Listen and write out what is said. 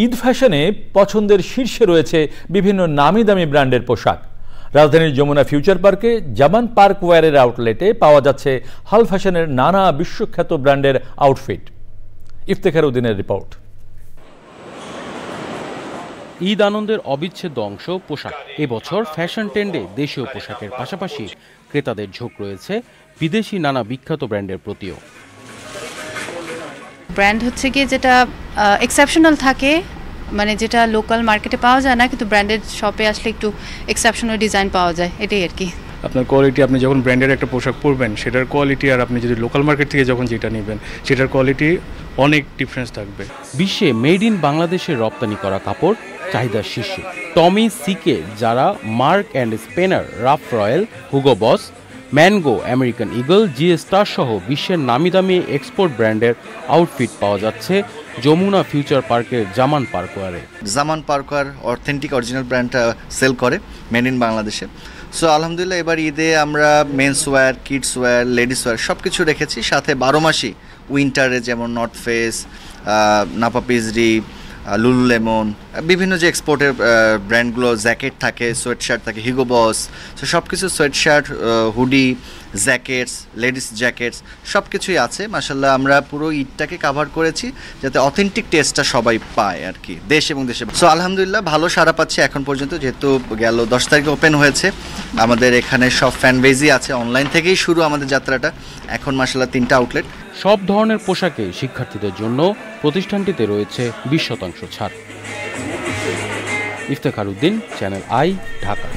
ঈদ ফ্যাশনে পছন্দের শীর্ষে রয়েছে বিভিন্ন নামি দামি ব্র্যান্ডের পোশাক। রাজধানীর যমুনা ফিউচার পার্কে জামান পার্ক ওয়্যারের আউটলেটে পাওয়া যাচ্ছে হাল ফ্যাশনের নানা বিশ্বখ্যাত ব্র্যান্ডের আউটফিট। ইফতেখার উদ্দিনের রিপোর্ট। ঈদ আনন্দের অবিচ্ছেদ্য অংশ পোশাক। এবছর ফ্যাশন ট্রেন্ডে দেশীয় পোশাকের পাশাপাশি ক্রেতাদের ঝোঁক রয়েছে বিদেশি নানা বিখ্যাত ব্র্যান্ডের প্রতিও। ব্র্যান্ড হচ্ছে গিয়ে যেটা এক্সেপশনাল থাকে, মানে যেটা লোকাল মার্কেটে পাওয়া যায় না, কিন্তু ব্র্যান্ডেড শপে আসলে একটু এক্সেপশনাল ডিজাইন পাওয়া যায়, এটাই আর কি। আপনার কোয়ালিটি, আপনি যখন ব্র্যান্ডের একটা পোশাক পরবেন সেটার কোয়ালিটি আর আপনি যদি লোকাল মার্কেট থেকে যখন যেটা নেবেন সেটার কোয়ালিটি অনেক ডিফারেন্স থাকবে। বিশ্বে মেড ইন বাংলাদেশের রপ্তানি করা কাপড় চাহিদার শীর্ষে। Tommy CK, Zara, Marks and Spencer, রাফ রয়েল, Hugo Boss, Mango, American Eagle, G Star সহ বিশ্বের নামি দামি এক্সপোর্ট ব্র্যান্ডের আউটফিট পাওয়া যাচ্ছে যমুনা ফিউচার পার্কের জামান পার্ক ওয়্যারে। Zaman park wear authentic original ব্র্যান্ডটা সেল করে মেড ইন বাংলাদেশে। সো আলহামদুলিল্লাহ এবার ঈদে আমরা men's wear, kids wear, ladies wear সব কিছু রেখেছি, সাথে 12 মাসই উইন্টারে যেমন North Face, Napapijri, Lululemon, বিভিন্ন যে এক্সপোর্টের ব্র্যান্ডগুলো, জ্যাকেট থাকে, সোয়েট শার্ট থাকে, হিগো বস, সো সব কিছু sweatshirt, hoodie, jackets, ladies jackets সব কিছুই আছে। মাশাআল্লাহ আমরা পুরো ঈদটাকে কাভার করেছি যাতে অথেন্টিক টেস্টটা সবাই পায় আর কি, দেশ এবং দেশে। সো আলহামদুলিল্লাহ ভালো সাড়া পাচ্ছি এখন পর্যন্ত, যেহেতু গেল 10 তারিখে ওপেন হয়েছে। আমাদের এখানে সব ফ্যান বেজই আছে, অনলাইন থেকেই শুরু আমাদের যাত্রাটা। এখন মাশাআল্লাহ 3টা আউটলেট। সব ধরনের পোশাকে শিক্ষার্থীদের জন্য প্রতিষ্ঠানটিতে রয়েছে 20% ছাড়। Iftekhar Uddin, channel I, Dhaka.